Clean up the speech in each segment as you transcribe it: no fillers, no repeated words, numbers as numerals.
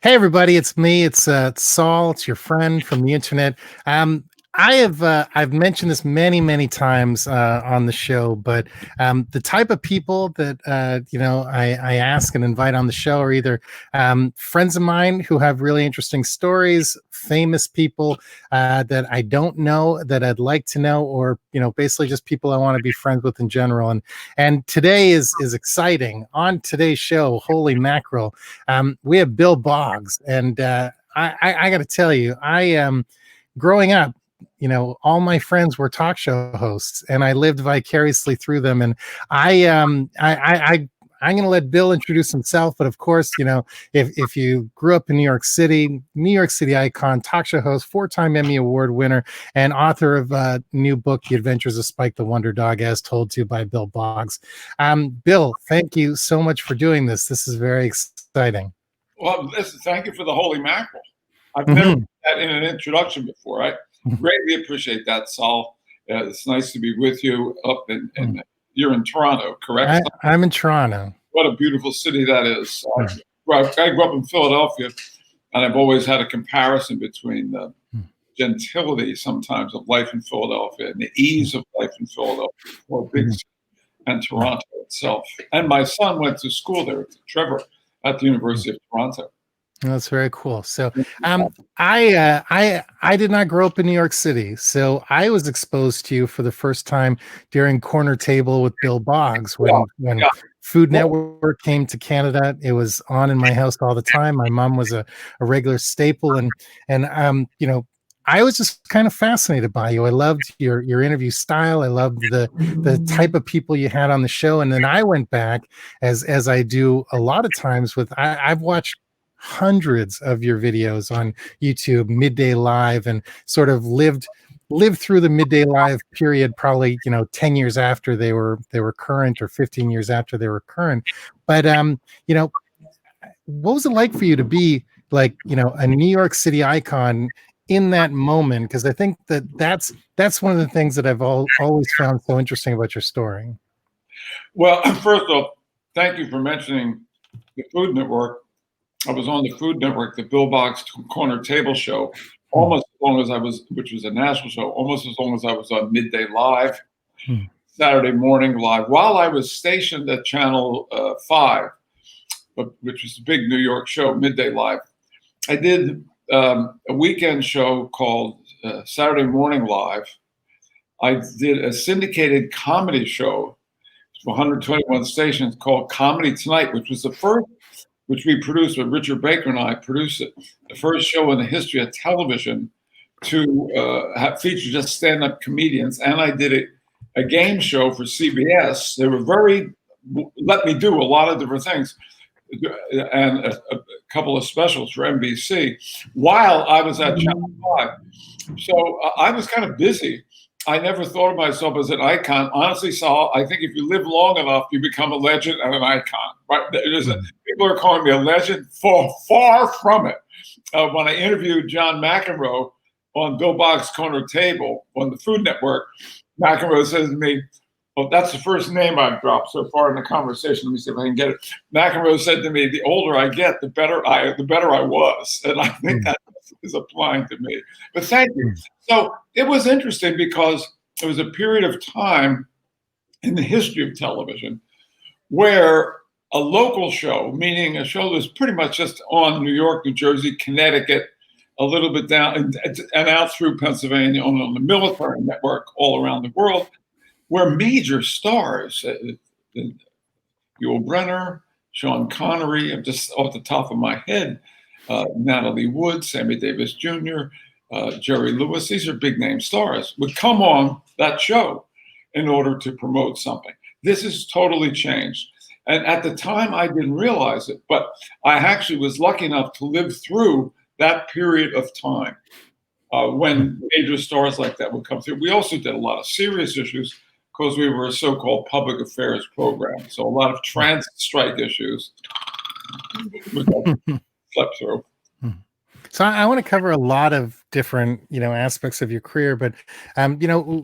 Hey everybody, it's me. It's Saul. It's your friend from the internet. I've mentioned this many times on the show, but the type of people that I ask and invite on the show are either friends of mine who have really interesting stories, famous people that I don't know that I'd like to know, or basically just people I want to be friends with in general. And today is exciting. On today's show, holy mackerel, we have Bill Boggs, and I got to tell you, growing up, all my friends were talk show hosts, and I lived vicariously through them. And I'm going to let Bill introduce himself, but of course, if you grew up in New York City icon, talk show host, 4-time Emmy Award winner, and author of a new book, The Adventures of Spike the Wonder Dog, as told to by Bill Boggs. Bill, thank you so much for doing this. This is very exciting. Well, thank you for the holy mackerel. I've never done that in an introduction before. I greatly appreciate that, Saul. It's nice to be with you up in you're in Toronto, correct? I'm in Toronto. What a beautiful city that is. I grew up in Philadelphia, and I've always had a comparison between the gentility sometimes of life in Philadelphia and the ease of life in Philadelphia, or big city, and Toronto itself. And my son went to school there, Trevor, at the University of Toronto. That's very cool. So I did not grow up in New York City, so I was exposed to you for the first time during Corner Table with Bill Boggs when Food Network came to Canada. It was on in my house all the time. My mom was a regular staple, and I was just kind of fascinated by you. I loved your interview style. I loved the type of people you had on the show. And then I went back, as I do a lot of times I've watched hundreds of your videos on YouTube, Midday Live, and sort of lived through the Midday Live period, probably 10 years after they were current, or 15 years after they were current. But what was it like for you to be like a New York City icon in that moment? Because I think that's one of the things that I've always found so interesting about your story. Well, first of all, thank you for mentioning the Food Network. I was on the Food Network, the Bill Boggs Corner Table show, almost as long as I was, which was a national show, almost as long as I was on Midday Live, Saturday Morning Live, while I was stationed at Channel 5, which was a big New York show, Midday Live. I did a weekend show called Saturday Morning Live. I did a syndicated comedy show for 121 stations called Comedy Tonight, which was the first, which we produced with Richard Baker and I produced it, the first show in the history of television to feature just stand-up comedians. And I did a game show for CBS. They were let me do a lot of different things, and a couple of specials for NBC while I was at Channel 5. So I was kind of busy. I never thought of myself as an icon. Honestly, Saul, I think if you live long enough, you become a legend and an icon. Right? People are calling me a legend. Far from it. When I interviewed John McEnroe on Bill Boggs' Corner Table on the Food Network, McEnroe says to me, "Oh, that's the first name I've dropped so far in the conversation. Let me see if I can get it." McEnroe said to me, "The older I get, the better I was," and I think that is applying to me. But thank you. So it was interesting because it was a period of time in the history of television where a local show, meaning a show that was pretty much just on New York, New Jersey, Connecticut, a little bit down and out through Pennsylvania, on the military network all around the world, where major stars, Yul Brynner, Sean Connery, just off the top of my head, Natalie Wood, Sammy Davis Jr., Jerry Lewis, these are big name stars, would come on that show in order to promote something. This has totally changed. And at the time, I didn't realize it, but I actually was lucky enough to live through that period of time when major stars like that would come through. We also did a lot of serious issues because we were a so-called public affairs program. So a lot of transit strike issues we slept through. So I want to cover a lot of different, aspects of your career, but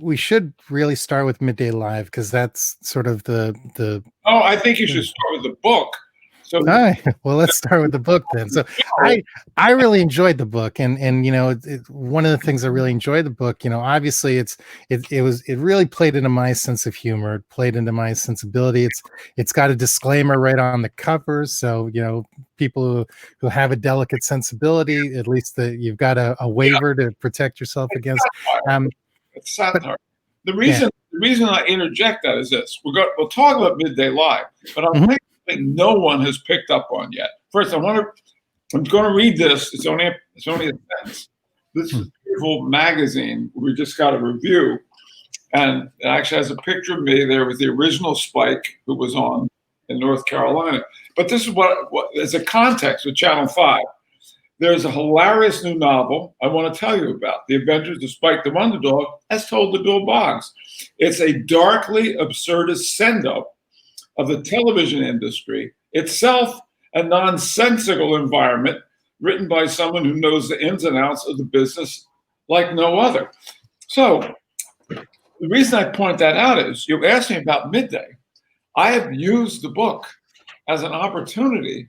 we should really start with Midday Live because that's sort of the. Oh, I think you should start with the book So, all right. Well, let's start with the book then. So I really enjoyed the book, and one of the things I really enjoyed the book, obviously it really played into my sense of humor. It played into my sensibility. It's got a disclaimer right on the cover, so people who have a delicate sensibility, at least you've got a waiver to protect yourself against. It's satire. The reason I interject that is this: we'll talk about Midday Live, but I'm thinking no one has picked up on yet. First, I'm going to read this. It's only a sentence. This is a beautiful magazine we just got a review, and it actually has a picture of me there with the original Spike, who was on in North Carolina. But this is what there's a context with Channel 5. There's a hilarious new novel I want to tell you about, The Adventures of Spike the Wonder Dog, as told to Bill Boggs. It's a darkly absurdist send-up of the television industry, itself a nonsensical environment written by someone who knows the ins and outs of the business like no other. So the reason I point that out is you asked me about Midday. I have used the book as an opportunity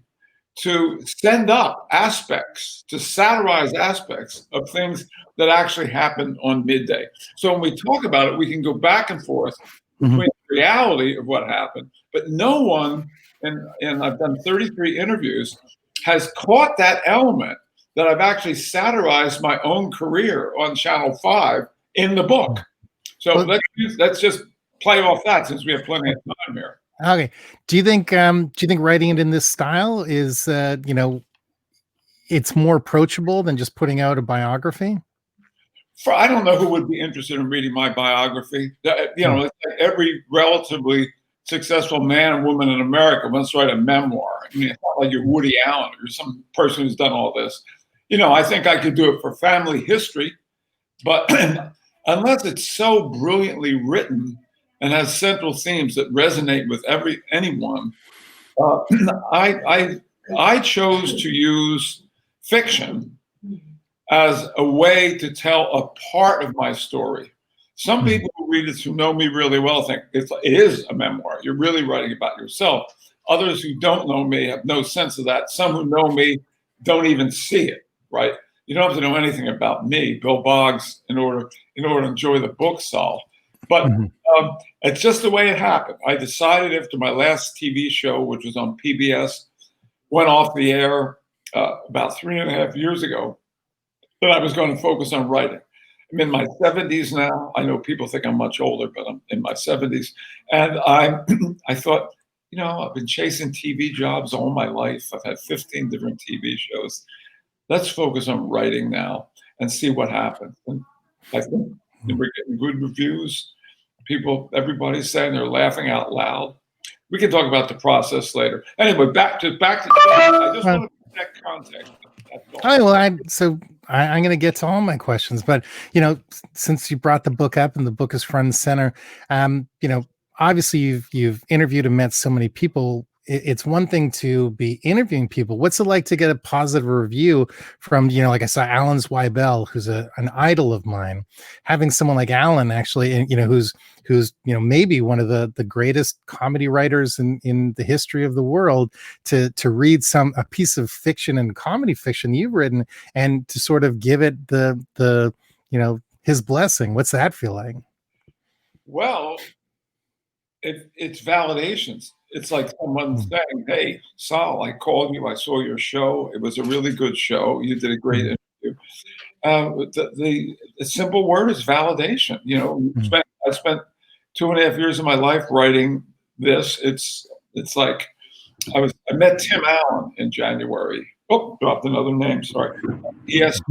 to send up aspects, to satirize aspects of things that actually happened on Midday. So when we talk about it, we can go back and forth between the reality of what happened, but no one, and I've done 33 interviews, has caught that element that I've actually satirized my own career on Channel 5 in the book. So let's just play off that since we have plenty of time here. Okay. Do you think writing it in this style is it's more approachable than just putting out a biography? I don't know who would be interested in reading my biography. It's like every relatively successful man and woman in America must write a memoir. I mean, it's not like you're Woody Allen or some person who's done all this. I think I could do it for family history, but unless it's so brilliantly written and has central themes that resonate with anyone, I chose to use fiction as a way to tell a part of my story. Some people who read it who know me really well think it is a memoir. You're really writing about yourself. Others who don't know me have no sense of that. Some who know me don't even see it, right? You don't have to know anything about me, Bill Boggs, in order to enjoy the book, Saul. But it's just the way it happened. I decided after my last TV show, which was on PBS, went off the air about 3.5 years ago, that I was going to focus on writing. I'm in my 70s now. I know people think I'm much older, but I'm in my 70s. And I thought, I've been chasing TV jobs all my life. I've had 15 different TV shows. Let's focus on writing now and see what happens. And I think we're getting good reviews. Everybody's saying they're laughing out loud. We can talk about the process later. Anyway, back to I just want to put that context. All right, well, I'm going to get to all my questions, but since you brought the book up and the book is front and center, obviously you've interviewed and met so many people. It's one thing to be interviewing people. What's it like to get a positive review from, like I saw Alan Zweibel, who's an idol of mine, having someone like Alan actually, who's maybe one of the greatest comedy writers in the history of the world, to read a piece of fiction and comedy fiction you've written and to sort of give it the his blessing. What's that feel like? Well, it's validations. It's like someone saying, "Hey, Saul, I called you. I saw your show. It was a really good show. You did a great interview." The simple word is validation. I spent 2.5 years of my life writing this. It's like I met Tim Allen in January. Oh, dropped another name. Sorry. He asked,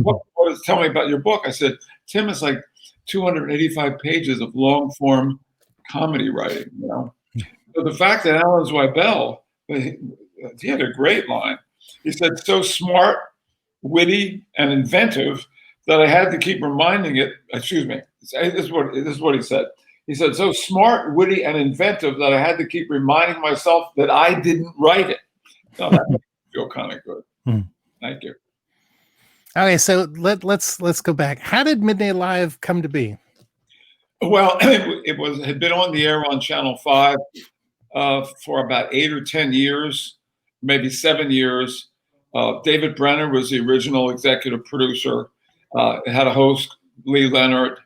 "Tell me about your book." I said, "Tim is like 285 pages of long form comedy writing." So the fact that Alan Zweibel, he had a great line. He said, "So smart, witty, and inventive that I had to keep reminding it." Excuse me. This is what he said. He said, "So smart, witty, and inventive that I had to keep reminding myself that I didn't write it." So that makes me feel kind of good. Thank you. Okay, so let's go back. How did Midday Live come to be? Well, it had been on the air on Channel 5 for about 8 or 10 years. maybe 7 years. David Brenner was the original executive producer. It had a host, Lee Leonard.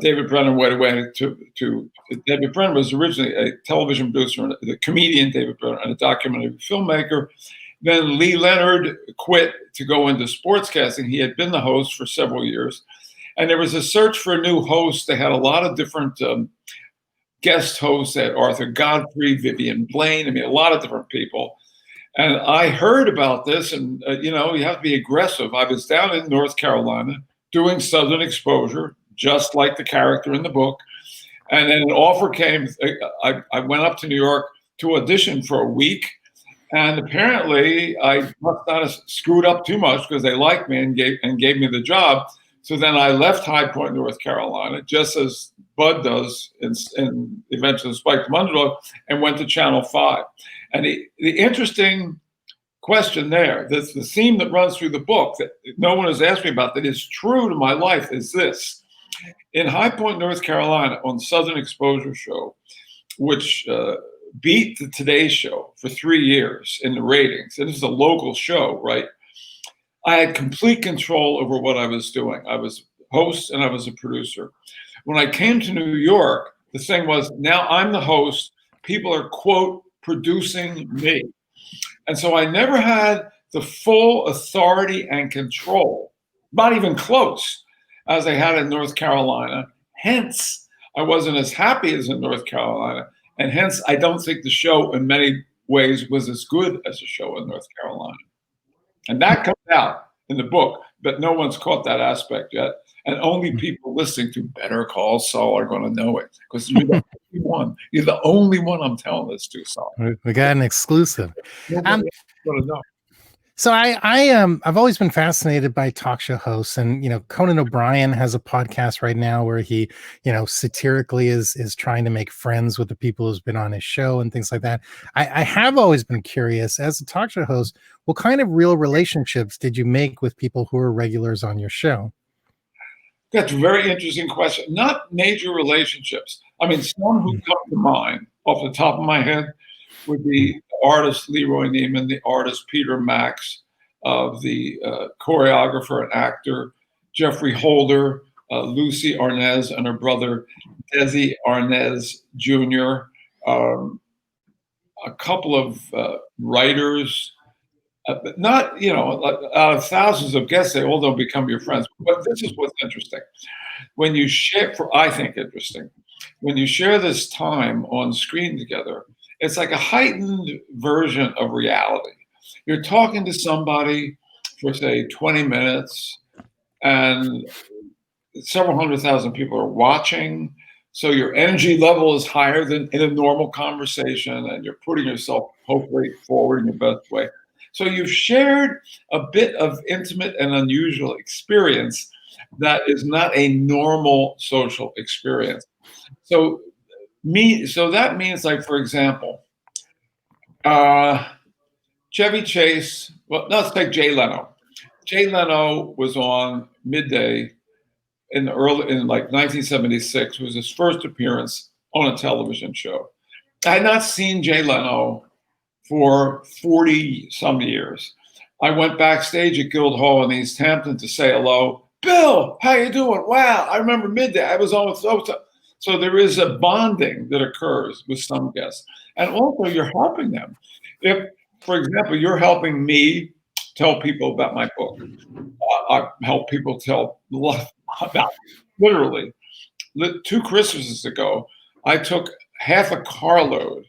David Brenner went away to David Brenner was originally a television producer, the comedian David Brenner, and a documentary filmmaker. Then Lee Leonard quit to go into sportscasting. He had been the host for several years. And there was a search for a new host. They had a lot of different guest hosts. They had Arthur Godfrey, Vivian Blaine, a lot of different people. And I heard about this, and you have to be aggressive. I was down in North Carolina doing Southern Exposure, just like the character in the book. And then an offer came. I went up to New York to audition for a week. And apparently I must not have screwed up too much because they liked me and gave me the job. So then I left High Point, North Carolina, just as Bud does in eventually Spike the Underdog, and went to Channel 5. And the interesting question there, the theme that runs through the book that no one has asked me about that is true to my life is this. In High Point, North Carolina, on Southern Exposure show, which beat the Today Show for 3 years in the ratings, and this is a local show, right? I had complete control over what I was doing. I was host and I was a producer. When I came to New York, the thing was, now I'm the host. People are, quote, producing me. And so I never had the full authority and control, not even close, as I had in North Carolina. Hence, I wasn't as happy as in North Carolina. And hence, I don't think the show in many ways was as good as the show in North Carolina. And that comes out in the book, but no one's caught that aspect yet. And only people listening to Better Call Saul are going to know it, because you're the only one. You're the only one I'm telling this to, Saul. We got an exclusive. Nobody's going to know. So I've always been fascinated by talk show hosts, and Conan O'Brien has a podcast right now where he satirically is trying to make friends with the people who's been on his show and things like that. I have always been curious, as a talk show host, what kind of real relationships did you make with people who are regulars on your show? That's a very interesting question. Not major relationships. Some who come to mind off the top of my head would be the artist Leroy Neiman, the artist Peter Max, the choreographer and actor Jeffrey Holder, Lucy Arnaz and her brother Desi Arnaz Jr., a couple of writers, not, out of thousands of guests, they all don't become your friends. But this is what's interesting. When you share, I think interesting, when you share this time on screen together, it's like a heightened version of reality. You're talking to somebody for, say, 20 minutes, and several 100,000 people are watching. So your energy level is higher than in a normal conversation, and you're putting yourself hopefully forward in your best way. So you've shared a bit of intimate and unusual experience that is not a normal social experience. So that means, like, for example, Chevy Chase, let's take Jay Leno. Jay Leno was on Midday in like 1976, was his first appearance on a television show. I had not seen Jay Leno for 40 some years. I went backstage at Guildhall in East Hampton to say hello. Bill, how you doing? Wow, I remember Midday. I was on with so there is a bonding that occurs with some guests. And also you're helping them. If, for example, you're helping me tell people about my book, I help people tell about, literally, 2 Christmases ago, I took half a carload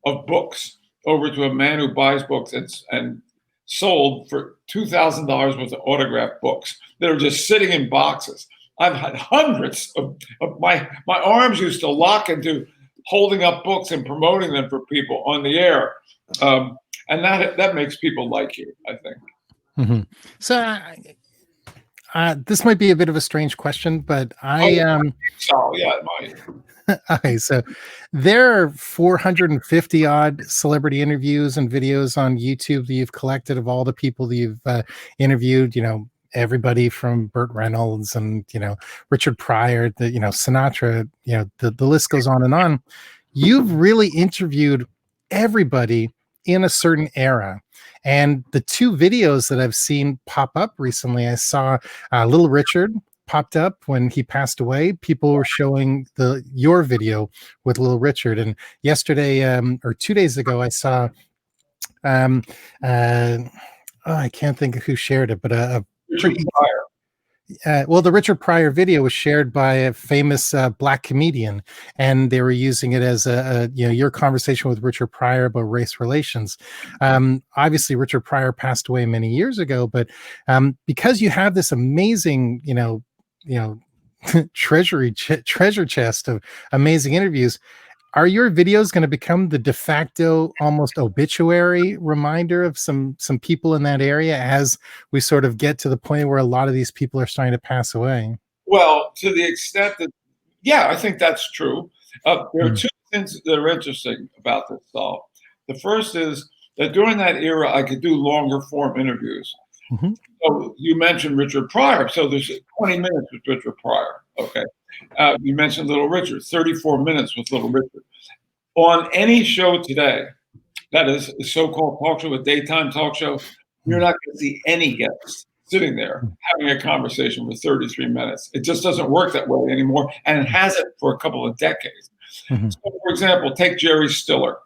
of books over to a man who buys books and sold for $2,000 worth of autographed books that are just sitting in boxes. I've had hundreds of my arms used to lock into holding up books and promoting them for people on the air. And that makes people like you, I think. Mm-hmm. So this might be a bit of a strange question, but yeah, it might. Okay, so there are 450 odd celebrity interviews and videos on YouTube that you've collected of all the people that you've interviewed, everybody from Burt Reynolds and, Richard Pryor, Sinatra, the list goes on and on. You've really interviewed everybody in a certain era. And the two videos that I've seen pop up recently, I saw Little Richard popped up when he passed away. People were showing your video with Little Richard, and yesterday or 2 days ago, I saw um, I can't think of who shared it, but a pretty well, the Richard Pryor video was shared by a famous black comedian, and they were using it as your conversation with Richard Pryor about race relations. Obviously, Richard Pryor passed away many years ago, but because you have this amazing, treasure chest of amazing interviews, are your videos going to become the de facto almost obituary reminder of some people in that area as we sort of get to the point where a lot of these people are starting to pass away? Well, to the extent that, yeah, I think that's true. There are two things that are interesting about this, Saul. The first is that during that era, I could do longer form interviews. So you mentioned Richard Pryor. So there's 20 minutes with Richard Pryor. Okay. You mentioned Little Richard, 34 minutes with Little Richard. On any show today, that is a so-called talk show, a daytime talk show, you're not going to see any guests sitting there having a conversation for 33 minutes. It just doesn't work that way anymore, and it hasn't for a couple of decades. So, for example, take Jerry Stiller.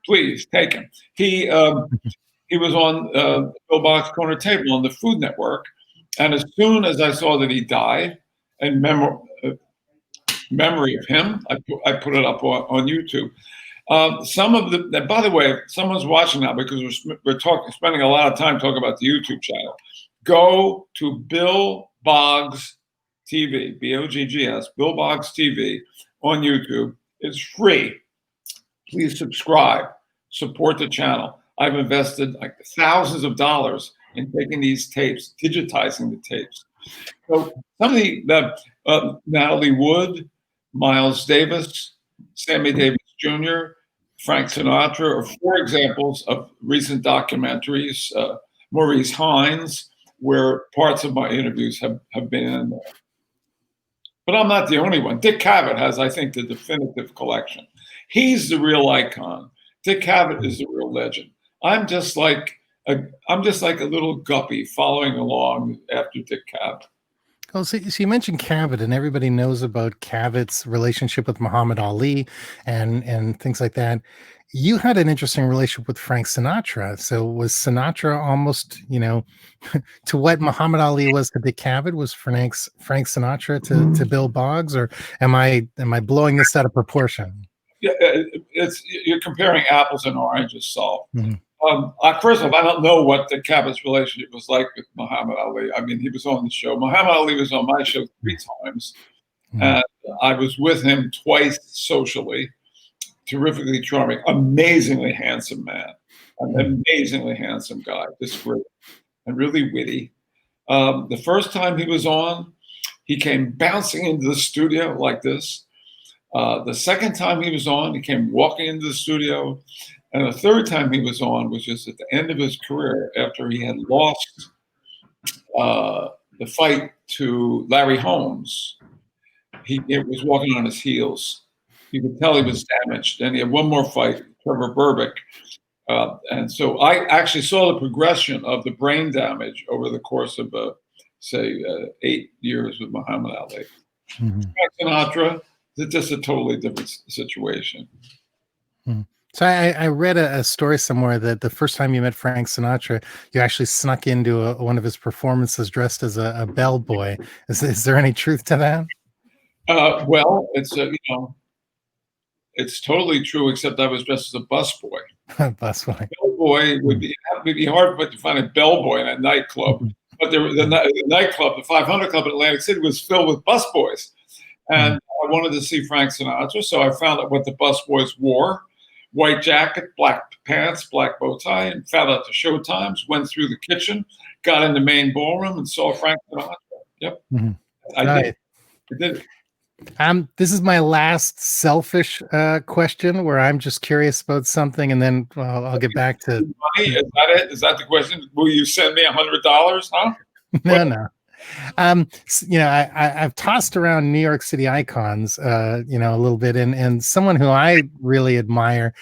Please take him. He was on Bill Boggs Corner Table on the Food Network, and as soon as I saw that he died, in memory of him, I put it up on YouTube. Some of the, by the way, someone's watching now because we're spending a lot of time talking about the YouTube channel. Go to Bill Boggs TV, Boggs, Bill Boggs TV on YouTube. It's free. Please subscribe, support the channel. I've invested like thousands of dollars in taking these tapes, digitizing the tapes. So some of the Natalie Wood, Miles Davis, Sammy Davis Jr., Frank Sinatra are four examples of recent documentaries. Maurice Hines, where parts of my interviews have been in there. But I'm not the only one. Dick Cavett has, I think, the definitive collection. He's the real icon. Dick Cavett is the real legend. I'm just like a little guppy following along after Dick Cavett. Oh, so you mentioned Cavett, and everybody knows about Cavett's relationship with Muhammad Ali and things like that. You had an interesting relationship with Frank Sinatra. So was Sinatra almost, to what Muhammad Ali was to Dick Cavett, was Frank Sinatra to Bill Boggs, or am I blowing this out of proportion? Yeah, you're comparing apples and oranges, Saul. First of all, I don't know what the Cavett's relationship was like with Muhammad Ali. I mean, he was on the show. Muhammad Ali was on my show 3 times, and I was with him twice socially. Terrifically charming, amazingly handsome man, an amazingly handsome guy, just great and really witty. The first time he was on, he came bouncing into the studio like this. The second time he was on, he came walking into the studio. And the third time he was on was just at the end of his career after he had lost the fight to Larry Holmes. He was walking on his heels. You could tell he was damaged. And he had one more fight, Trevor Berbick. And so I actually saw the progression of the brain damage over the course of, 8 years with Muhammad Ali. Frank Sinatra, it's just a totally different situation. So I read a story somewhere that the first time you met Frank Sinatra, you actually snuck into one of his performances dressed as a bellboy. Is there any truth to that? Well, it's totally true, except I was dressed as a busboy. Busboy. Bellboy would be hard to find a bellboy in a nightclub. But the nightclub, the 500 Club in Atlantic City, was filled with busboys. And I wanted to see Frank Sinatra, so I found out what the busboys wore. White jacket, black pants, black bow tie, and found out the show times, went through the kitchen, got in the main ballroom, and saw Frank Sinatra. Yep. I did it. This is my last selfish question where I'm just curious about something, and then I'll get back to money. Is that it? Is that the question? Will you send me $100? Huh? No. I've tossed around New York City icons, a little bit, and someone who I really admire,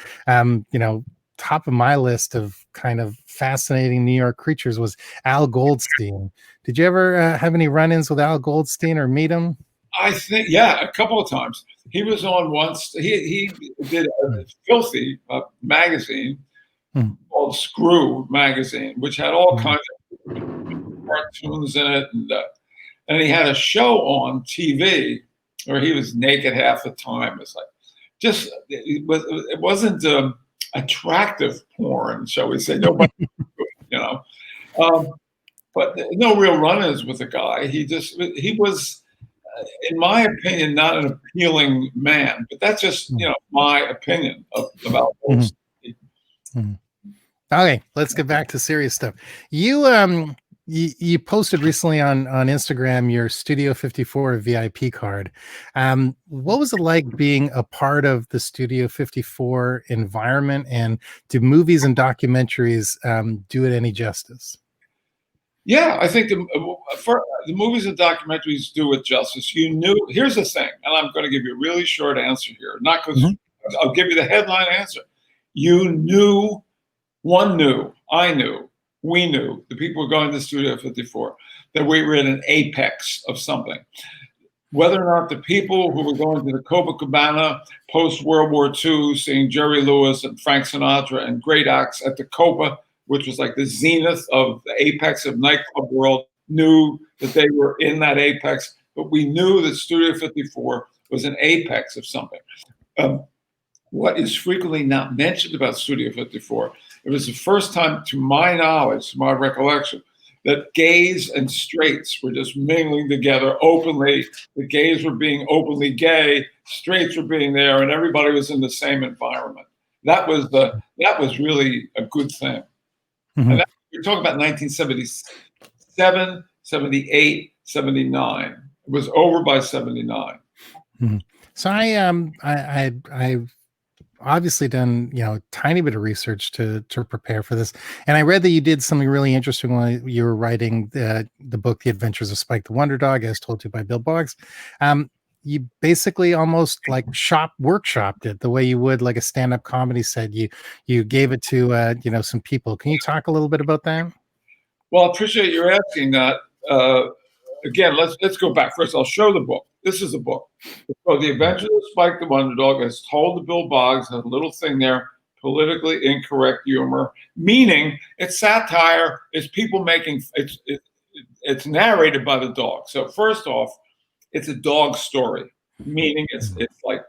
top of my list of kind of fascinating New York creatures was Al Goldstein. Did you ever have any run-ins with Al Goldstein or meet him? I think, yeah, a couple of times. He was on once. He did a filthy magazine called Screw magazine, which had all kinds of cartoons in it, and he had a show on TV where he was naked half the time. It's like it wasn't attractive porn, shall we say? Nobody, you know. But no real run-ins with the guy. He was, in my opinion, not an appealing man. But that's just my opinion about those. Okay, let's get back to serious stuff. You posted recently on Instagram your Studio 54 VIP card. What was it like being a part of the Studio 54 environment, and do movies and documentaries do it any justice? Yeah, I think the movies and documentaries do it justice. Here's the thing, and I'm going to give you a really short answer here. Not because I'll give you the headline answer. You knew, one knew, I knew, we knew, the people who were going to Studio 54, that we were at an apex of something. Whether or not the people who were going to the Copacabana post-World War II, seeing Jerry Lewis and Frank Sinatra and great acts at the Copa, which was like the zenith of the apex of nightclub world, knew that they were in that apex, but we knew that Studio 54 was an apex of something. What is frequently not mentioned about Studio 54, it was the first time, to my knowledge, to my recollection, that gays and straights were just mingling together openly. The gays were being openly gay, straights were being there, and everybody was in the same environment. That was really a good thing. And you're talking about 1977, 78, 79. It was over by 79. So I've obviously done a tiny bit of research to prepare for this, and I read that you did something really interesting when you were writing the book The Adventures of Spike the Wonder Dog, as told to by Bill Boggs. You basically almost like workshopped it the way you would like a stand-up comedy set. You gave it to some people. Can you talk a little bit about that? Well, I appreciate you asking that. Again, let's go back. First, I'll show the book. This is a book. It's called The Adventures of Spike the Wonder Dog, as told to Bill Boggs. Has a little thing there, politically incorrect humor, meaning it's satire. It's people making it's narrated by the dog. So first off, it's a dog story, meaning it's like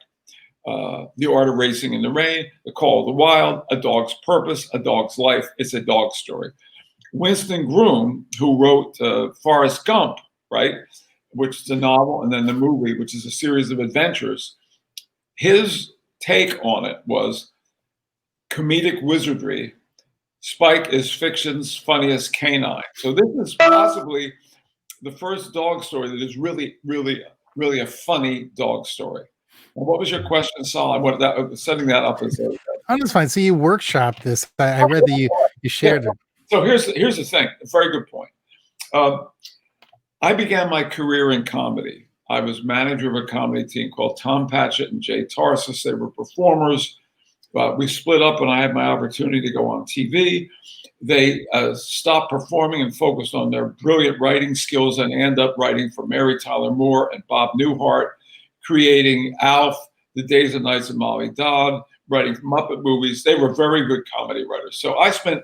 The Art of Racing in the Rain, The Call of the Wild, A Dog's Purpose, A Dog's Life. It's a dog story. Winston Groom, who wrote Forrest Gump, right, which is a novel, and then the movie, which is a series of adventures, his take on it was comedic wizardry. Spike is fiction's funniest canine. So this is possibly the first dog story that is really, really, really a funny dog story. And what was your question, Saul? Setting that up as Oh, that's fine. So you workshopped this. I read that you shared it. So here's the thing. A very good point. I began my career in comedy. I was manager of a comedy team called Tom Patchett and Jay Tarsis. They were performers. We split up, and I had my opportunity to go on TV. They stopped performing and focused on their brilliant writing skills, and ended up writing for Mary Tyler Moore and Bob Newhart, creating Alf, The Days and Nights of Molly Dodd, writing Muppet movies. They were very good comedy writers. So I spent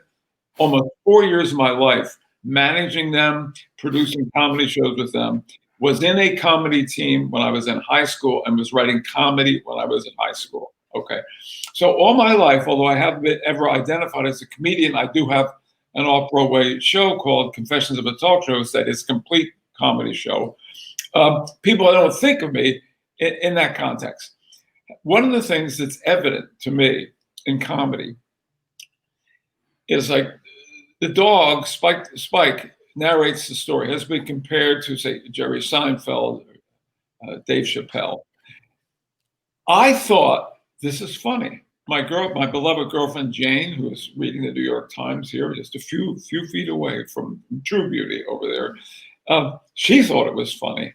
almost 4 years of my life managing them, producing comedy shows with them, was in a comedy team when I was in high school, and was writing comedy when I was in high school. Okay. So all my life, although I haven't been ever identified as a comedian, I do have an off-Broadway show called Confessions of a Talk Show that is a complete comedy show. People don't think of me in that context. One of the things that's evident to me in comedy is like the dog, Spike narrates the story, has been compared to, say, Jerry Seinfeld, Dave Chappelle. I thought, this is funny. My beloved girlfriend Jane, who is reading the New York Times here, just a few feet away from True Beauty over there, she thought it was funny.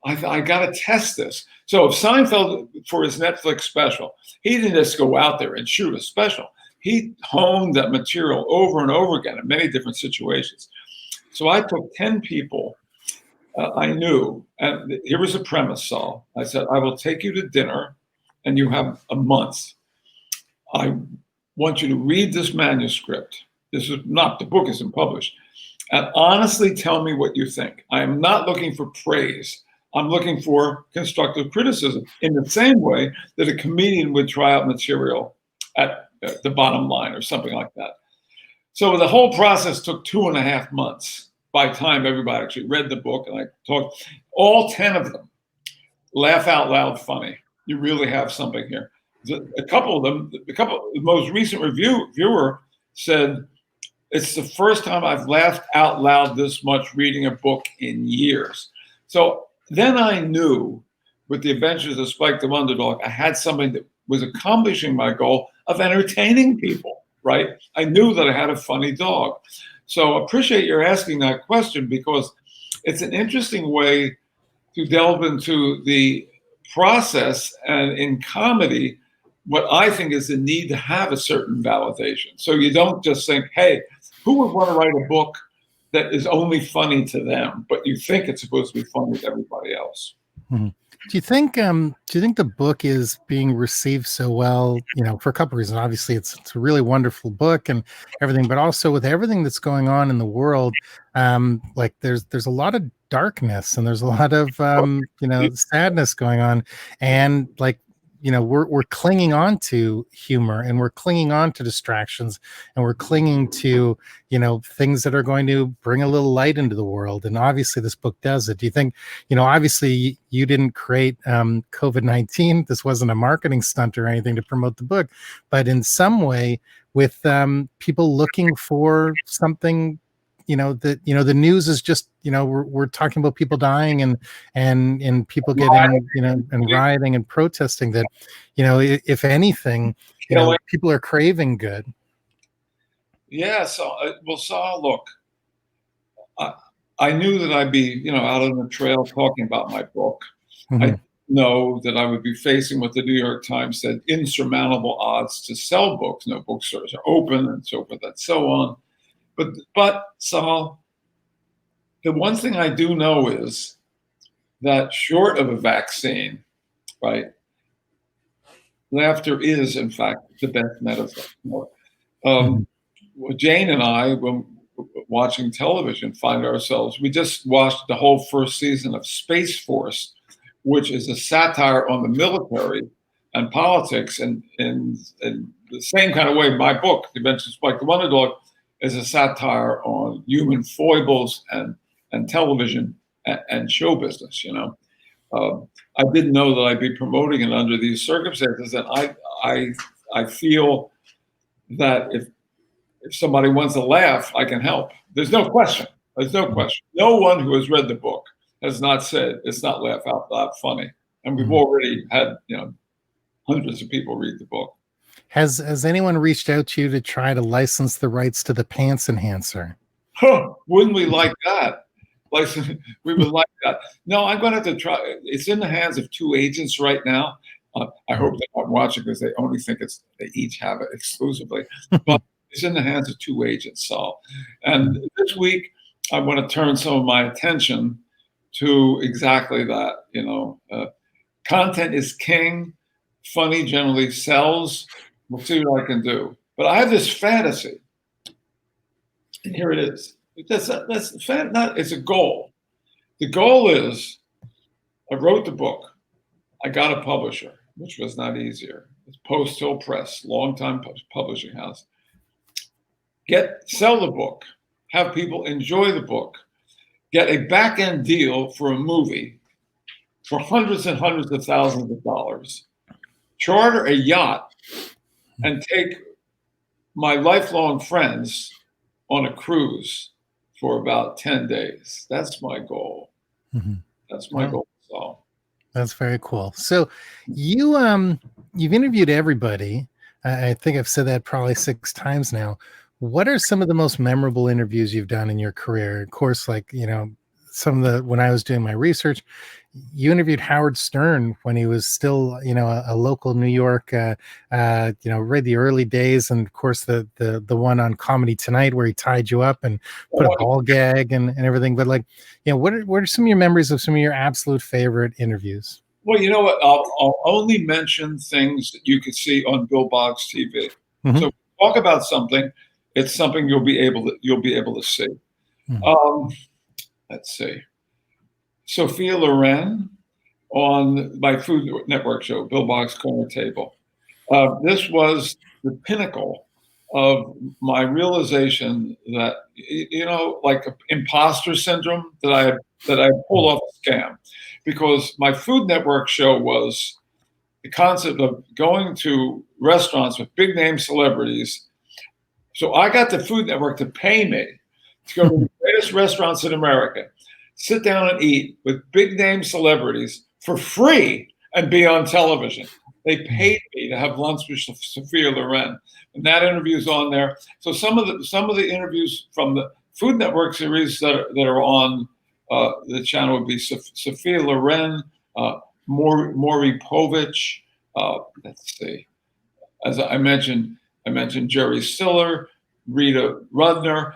I got to test this. So if Seinfeld, for his Netflix special, he didn't just go out there and shoot a special. he honed that material over and over again in many different situations. So I took 10 people I knew, and here was the premise, Saul. I said, I will take you to dinner, and you have a month. I want you to read this manuscript. This is not, the book isn't published. And honestly tell me what you think. I am not looking for praise. I'm looking for constructive criticism in the same way that a comedian would try out material at the bottom line or something like that. So the whole process took 2.5 months by the time everybody actually read the book. And I talked, all 10 of them, laugh out loud funny. You really have something here. A couple of them, the most recent viewer said, it's the first time I've laughed out loud this much reading a book in years. So then I knew with the Adventures of Spike the Wonder Dog, I had something that was accomplishing my goal of entertaining people, right? I knew that I had a funny dog. So appreciate your asking that question, because it's an interesting way to delve into the process. And in comedy, what I think is the need to have a certain validation. So you don't just think, hey, who would want to write a book that is only funny to them, but you think it's supposed to be funny to everybody else? Mm-hmm. Do you think the book is being received so well, for a couple of reasons? Obviously, it's a really wonderful book and everything, but also with everything that's going on in the world, like there's a lot of darkness and there's a lot of sadness going on, and like we're clinging on to humor, and we're clinging on to distractions, and we're clinging to things that are going to bring a little light into the world. And obviously this book does it. Do you think, obviously you didn't create COVID-19, this wasn't a marketing stunt or anything to promote the book, but in some way with people looking for something, that the news is just we're talking about people dying and people getting and rioting and protesting, that if anything people are craving good. Yeah. So Saul, look, I knew that I'd be out on the trail talking about my book. Mm-hmm. I know that I would be facing what the New York Times said, insurmountable odds to sell books. No bookstores are open and so forth and so on. But Saul, the one thing I do know is that short of a vaccine, right, laughter is, in fact, the best medicine. Jane and I, when watching television, find ourselves, we just watched the whole first season of Space Force, which is a satire on the military and politics. And in the same kind of way, my book, The Adventures of Spike the Wonder Dog, is a satire on human foibles and television and show business. I didn't know that I'd be promoting it under these circumstances, and I feel that if somebody wants to laugh, I can help. There's no question. There's no question. No one who has read the book has not said it's not laugh out loud funny, and we've already had hundreds of people read the book. Has anyone reached out to you to try to license the rights to the pants enhancer? Wouldn't we like that? We would like that. No, I'm going to have to try. It's in the hands of 2 agents right now. I hope they're not watching, because they only think they each have it exclusively. But it's in the hands of 2 agents, Saul. And this week, I want to turn some of my attention to exactly that. Content is king. Funny generally sells. We'll see what I can do. But I have this fantasy, and here it is. It's a goal. The goal is, I wrote the book. I got a publisher, which was not easier. It's Post Hill Press, longtime publishing house. Sell the book. Have people enjoy the book. Get a back-end deal for a movie for hundreds and hundreds of thousands of dollars. Charter a yacht and take my lifelong friends on a cruise for about 10 days. That's my goal. Mm-hmm. That's my goal. So that's very cool. So you've interviewed everybody. I think I've said that probably 6 times now. What are some of the most memorable interviews you've done in your career? Of course, when I was doing my research, you interviewed Howard Stern when he was still, a local New York, right the early days, and of course the one on Comedy Tonight where he tied you up and put a ball gag and everything. But like, what are some of your memories of some of your absolute favorite interviews? Well, you know what? I'll only mention things that you could see on Bill Boggs TV. Mm-hmm. So talk about something. It's something you'll be able to see. Mm-hmm. Let's see. Sophia Loren on my Food Network show, Bill Boggs Corner Table. This was the pinnacle of my realization that, like imposter syndrome, that I pulled off a scam. Because my Food Network show was the concept of going to restaurants with big name celebrities. So I got the Food Network to pay me to go to the greatest restaurants in America, sit down and eat with big name celebrities for free and be on television. They paid me to have lunch with Sophia Loren, and that interview's on there. So some of the interviews from the Food Network series that are on the channel would be Sophia Loren, Maury Povich. Let's see. As I mentioned Jerry Stiller, Rita Rudner,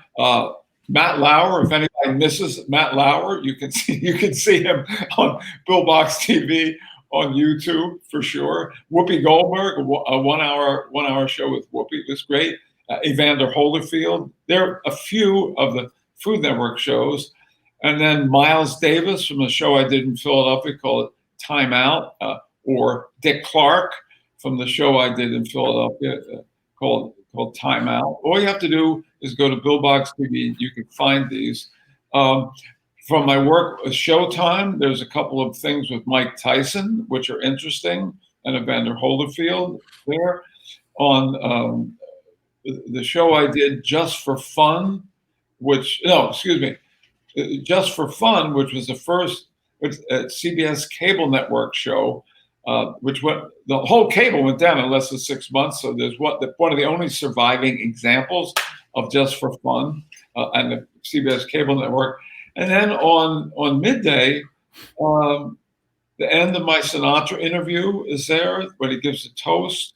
Matt Lauer. If anybody misses Matt Lauer, you can see him on Bill Boggs TV on YouTube for sure. Whoopi Goldberg, a one hour show with Whoopi was great. Evander Holyfield. There are a few of the Food Network shows. And then Miles Davis from a show I did in Philadelphia called Time Out, or Dick Clark from the show I did in Philadelphia called Time Out. All you have to do is go to Bill Boggs TV. You can find these. From my work with Showtime, there's a couple of things with Mike Tyson, which are interesting, and Evander Holyfield there. On the show I did Just for Fun, Just for Fun, which was the first CBS cable network show, which the whole cable went down in less than 6 months. So there's one of the only surviving examples of Just for Fun and the CBS cable network. And then on Midday, the end of my Sinatra interview is there when he gives a toast,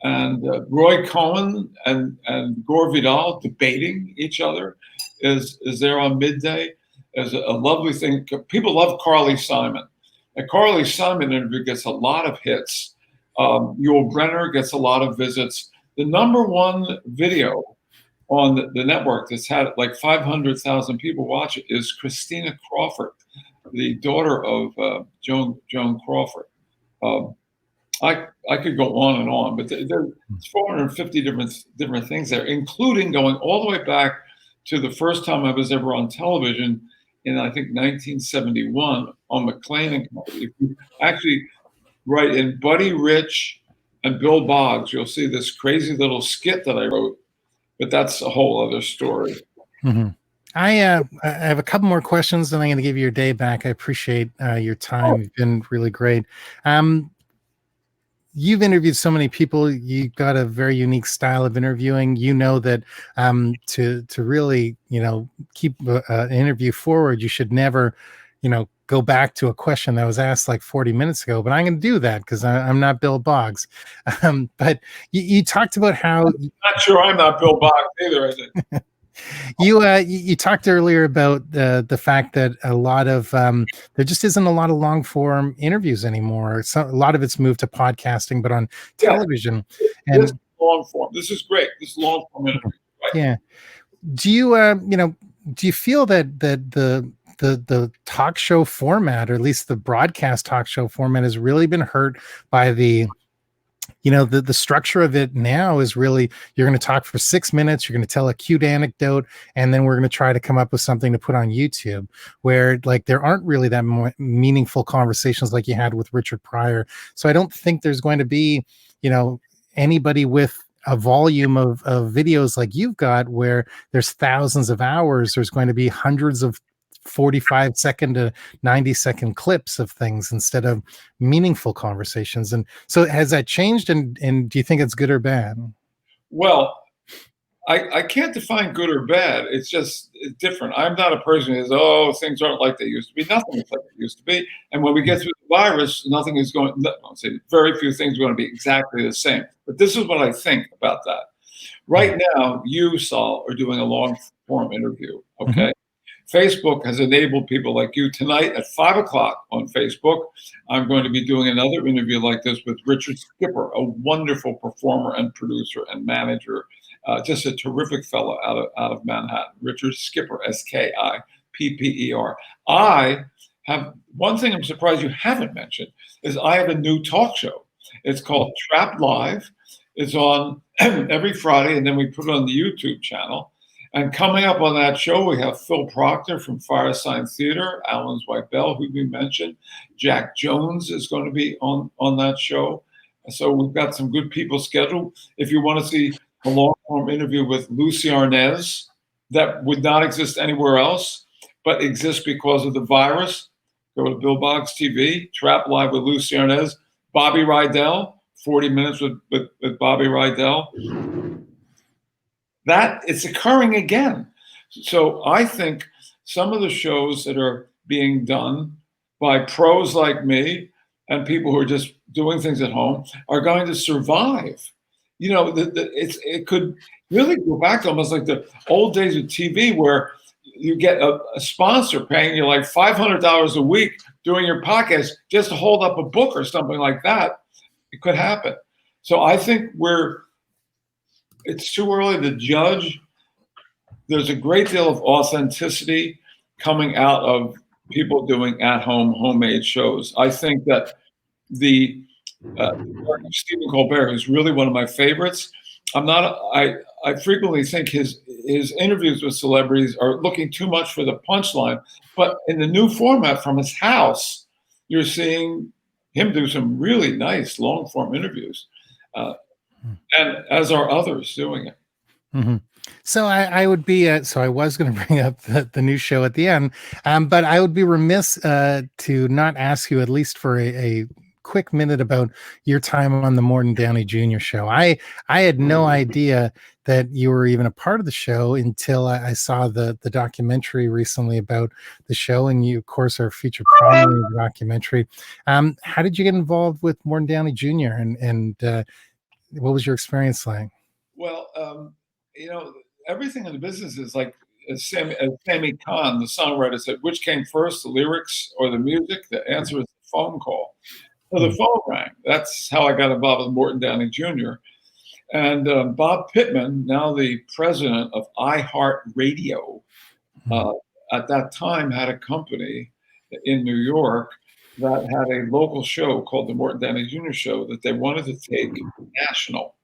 and Roy Cohen and Gore Vidal debating each other is there on Midday. As a lovely thing. People love Carly Simon. A Carly Simon interview gets a lot of hits. Yul Brynner gets a lot of visits. The number one video on the network that's had like 500,000 people watch it is Christina Crawford, the daughter of Joan Crawford. I could go on and on, but there's 450 different things there, including going all the way back to the first time I was ever on television in, I think, 1971 on McLean and Company. If you actually write in Buddy Rich and Bill Boggs, you'll see this crazy little skit that I wrote, but that's a whole other story. Mm-hmm. I have a couple more questions, and I'm going to give you your day back. I appreciate your time. You've been really great. You've interviewed so many people. You've got a very unique style of interviewing. You know that to really, keep an interview forward, you should never, go back to a question that was asked like 40 minutes ago. But I'm going to do that because I'm not Bill Boggs. But you talked about how... I'm not sure I'm not Bill Boggs either, I think. You talked earlier about the fact that a lot of there just isn't a lot of long form interviews anymore. A lot of it's moved to podcasting, but on television. And this long form. This is great. This long form interview. Right? Yeah. Do you do you feel that the talk show format, or at least the broadcast talk show format, has really been hurt by the structure of it now is really, you're going to talk for 6 minutes, you're going to tell a cute anecdote, and then we're going to try to come up with something to put on YouTube, where like there aren't really that meaningful conversations like you had with Richard Pryor. So I don't think there's going to be, anybody with a volume of videos like you've got, where there's thousands of hours. There's going to be hundreds of 45-second to 90-second clips of things instead of meaningful conversations. And so has that changed? And do you think it's good or bad? Well, I can't define good or bad. It's just different. I'm not a person who says, oh, things aren't like they used to be. Nothing is like it used to be. And when we get through the virus, nothing is going, I'll say very few things are going to be exactly the same. But this is what I think about that. Right now, you, Saul, are doing a long form interview, okay? Facebook has enabled people like you. Tonight at 5 o'clock on Facebook, I'm going to be doing another interview like this with Richard Skipper, a wonderful performer and producer and manager, just a terrific fellow out of Manhattan. Richard Skipper, Skipper. I have one thing I'm surprised you haven't mentioned is I have a new talk show. It's called Trap Live. It's on every Friday, and then we put it on the YouTube channel. And coming up on that show, we have Phil Proctor from Firesign Theater, Alan Zweibel, who we mentioned. Jack Jones is going to be on that show. So we've got some good people scheduled. If you want to see a long-form interview with Lucy Arnaz, that would not exist anywhere else, but exists because of the virus, go to Bill Boggs TV, Trap Live with Lucy Arnaz, Bobby Rydell, 40 minutes with Bobby Rydell. That it's occurring again. So I think some of the shows that are being done by pros like me and people who are just doing things at home are going to survive. You know, it could really go back to almost like the old days of TV where you get a sponsor paying you like $500 a week doing your podcast just to hold up a book or something like that. It could happen. So I think it's too early to judge. There's a great deal of authenticity coming out of people doing at-home homemade shows. I think that the Stephen Colbert is really one of my favorites. I frequently think his interviews with celebrities are looking too much for the punchline, but in the new format from his house, you're seeing him do some really nice long-form interviews. And as are others doing it. Mm-hmm. So I would be, so I was going to bring up the new show at the end, but I would be remiss to not ask you at least for a quick minute about your time on the Morton Downey Jr. show. I had no idea that you were even a part of the show until I saw the documentary recently about the show, and you, of course, are featured prominently in the documentary. How did you get involved with Morton Downey Jr. and what was your experience like? Well, you know, everything in the business is like, as Sammy Kahn, the songwriter, said, which came first, the lyrics or the music? The answer is the phone call. So the phone rang. That's how I got involved with Morton Downey Jr. And Bob Pittman, now the president of iHeartRadio, at that time had a company in New York that had a local show called the Morton Downey Jr. Show that they wanted to take national.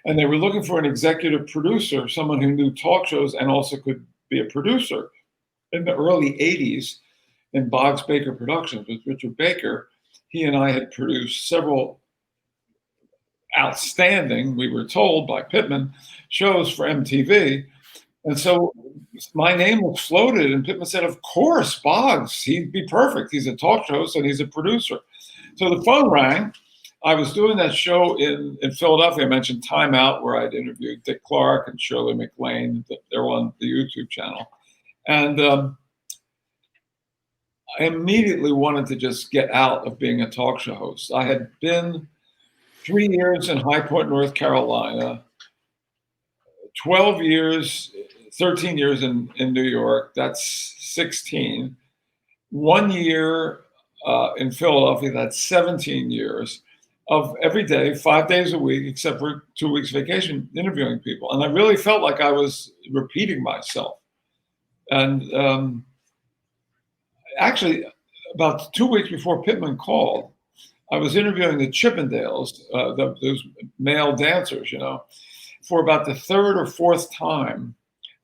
And they were looking for an executive producer, someone who knew talk shows and also could be a producer. In the early 80s, in Boggs Baker Productions with Richard Baker, he and I had produced several outstanding, we were told by Pittman, shows for MTV. And so my name was floated, and Pittman said, of course, Boggs, he'd be perfect. He's a talk show host and he's a producer. So the phone rang. I was doing that show in Philadelphia. I mentioned Time Out, where I'd interviewed Dick Clark and Shirley MacLaine. They're on the YouTube channel. And I immediately wanted to just get out of being a talk show host. I had been 3 years in High Point, North Carolina, 13 years in New York. That's 16. 1 year in Philadelphia, that's 17 years of every day, 5 days a week, except for 2 weeks vacation, interviewing people. And I really felt like I was repeating myself. And actually, about 2 weeks before Pittman called, I was interviewing the Chippendales, those male dancers, you know, for about the third or fourth time.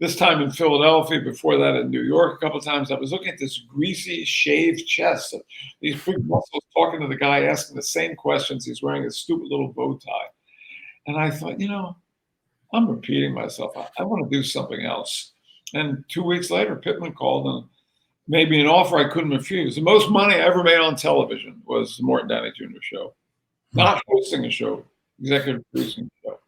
This time in Philadelphia, before that in New York a couple of times. I was looking at this greasy, shaved chest, these big muscles, talking to the guy, asking the same questions. He's wearing a stupid little bow tie. And I thought, you know, I'm repeating myself. I want to do something else. And 2 weeks later, Pittman called and made me an offer I couldn't refuse. The most money I ever made on television was the Morton Downey Jr. show. Not hosting a show, executive producing a show.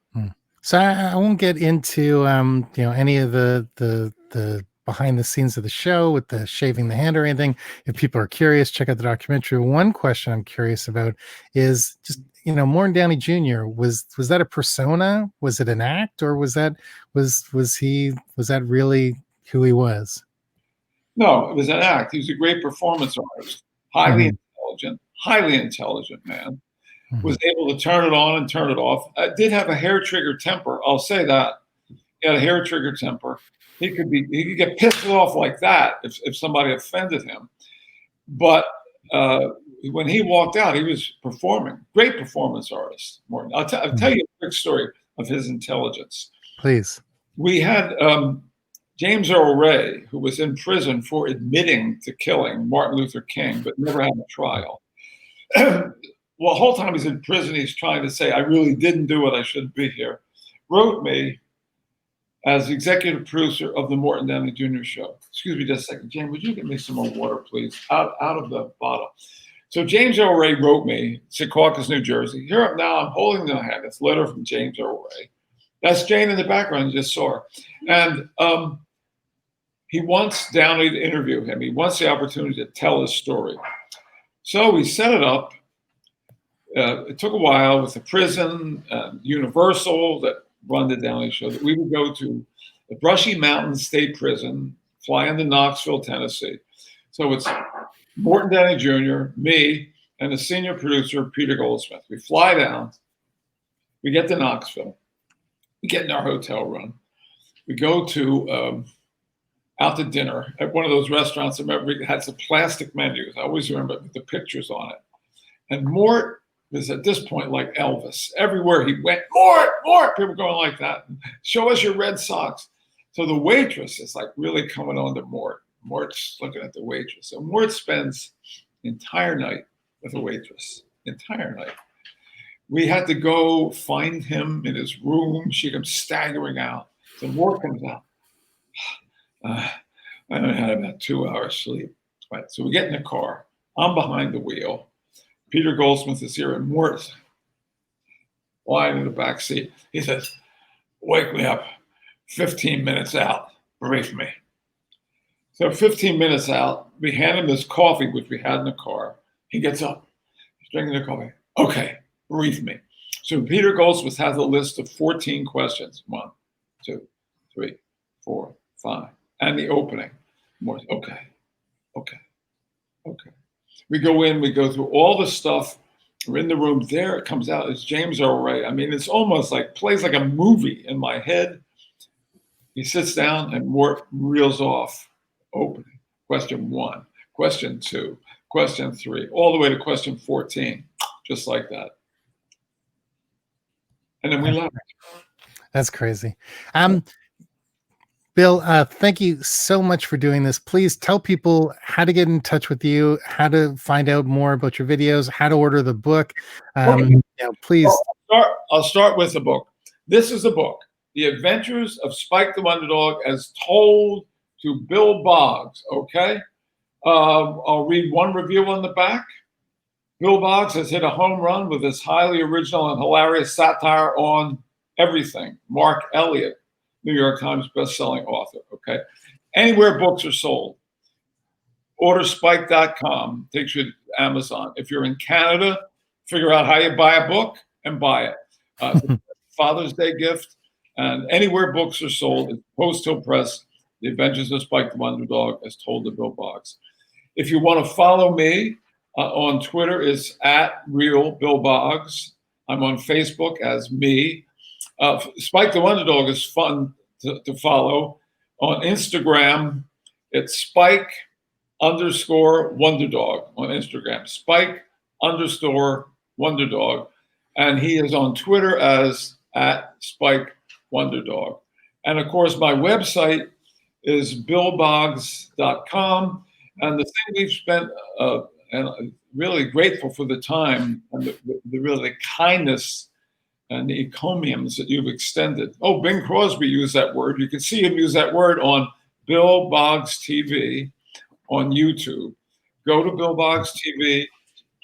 So I won't get into any of the behind the scenes of the show with the shaving the hand or anything. If people are curious, check out the documentary. One question I'm curious about is just Morton Downey Jr. Was that a persona? Was it an act, or was that really who he was? No, it was an act. He was a great performance artist, highly intelligent man. Was able to turn it on and turn it off. Did have a hair trigger temper. I'll say that. He had a hair trigger temper. He could get pissed off like that if somebody offended him. But when he walked out, he was performing. Great performance artist, Morton. I'll tell you a quick story of his intelligence. Please. We had James Earl Ray, who was in prison for admitting to killing Martin Luther King, but never had a trial. Well, the whole time he's in prison, he's trying to say, I really didn't do it. I shouldn't be here. Wrote me as executive producer of the Morton Downey Jr. show. Excuse me just a second. James, would you get me some more water, please? Out of the bottle. So James Earl Ray wrote me, Secaucus, New Jersey. Here now I'm holding in my hand. It's a letter from James Earl Ray. That's Jane in the background, you just saw her. And he wants Downey to interview him. He wants the opportunity to tell his story. So we set it up. It took a while with the prison, Universal that run the Downey show, that we would go to the Brushy Mountains State Prison, fly into Knoxville, Tennessee. So it's Morton Downey Jr., me, and the senior producer, Peter Goldsmith. We fly down. We get to Knoxville. We get in our hotel room. We go to out to dinner at one of those restaurants. I remember it had some plastic menus. I always remember with the pictures on it. And Mort was at this point like Elvis. Everywhere he went, Mort, people going like that. Show us your Red Sox. So the waitress is like really coming on to Mort. Mort's looking at the waitress. So Mort spends the entire night with the waitress, entire night. We had to go find him in his room. She comes staggering out. So Mort comes out. I only had about 2 hours sleep. Right. So we get in the car. I'm behind the wheel. Peter Goldsmith is here, and Mort's lying in the back seat. He says, wake me up 15 minutes out. Brief me. So 15 minutes out, we hand him this coffee, which we had in the car. He gets up. He's drinking the coffee. Okay, brief me. So Peter Goldsmith has a list of 14 questions. 1, 2, 3, 4, 5. And the opening. Mort's, okay. We go in, we go through all the stuff. We're in the room. There it comes out. It's James Earl Ray. I mean, it's almost like plays like a movie in my head. He sits down and Mort reels off. Opening. Question 1, question 2, question 3, all the way to question 14, just like that. And then we left. That's crazy. Bill, thank you so much for doing this. Please tell people how to get in touch with you, how to find out more about your videos, how to order the book. Please. I'll start with the book. This is the book, The Adventures of Spike the Underdog as told to Bill Boggs, okay? I'll read one review on the back. Bill Boggs has hit a home run with his highly original and hilarious satire on everything. Mark Elliott, New York Times bestselling author, okay? Anywhere books are sold. Orderspike.com takes you to Amazon. If you're in Canada, figure out how you buy a book and buy it. Father's Day gift. And anywhere books are sold, it's Post Hill Press, The Adventures of Spike the Underdog, as told to Bill Boggs. If you want to follow me on Twitter, it's @RealBillBoggs. I'm on Facebook as me. Spike the Underdog is fun to follow. On Instagram, it's Spike_Wonderdog on Instagram. Spike_Wonderdog. And he is on Twitter as @SpikeWonderdog. And of course, my website is BillBoggs.com. And the thing we've spent, and I'm really grateful for the time and the really kindness and the encomiums that you've extended. Oh, Bing Crosby used that word. You can see him use that word on Bill Boggs TV on YouTube. Go to Bill Boggs TV,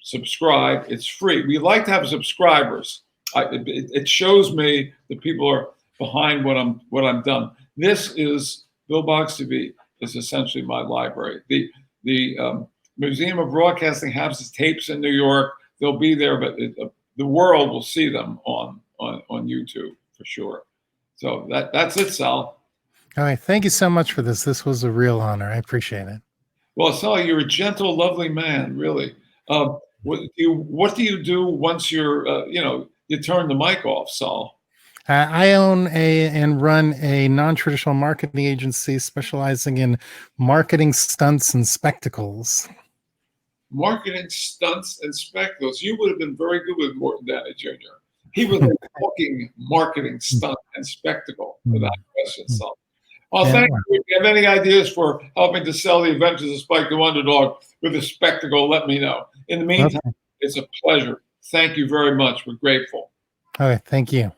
subscribe. It's free. We like to have subscribers. it shows me that people are behind what I'm done. This is Bill Boggs TV is essentially my library. The Museum of Broadcasting has its tapes in New York. They'll be there, but the world will see them on YouTube for sure. So that's it, Sal. All right. Thank you so much for this. This was a real honor. I appreciate it. Well, Sal, you're a gentle, lovely man, really. What do you do once you're, you turn the mic off, Saul? I own and run a non-traditional marketing agency specializing in marketing stunts and spectacles. Marketing stunts and spectacles. You would have been very good with Morton Downey Jr. He was a walking marketing stunt and spectacle, without question, Saul. Well, thank you. If you have any ideas for helping to sell the Adventures of Spike the Wonder Dog with a spectacle, let me know. In the meantime, it's a pleasure. Thank you very much. We're grateful. All right. Thank you.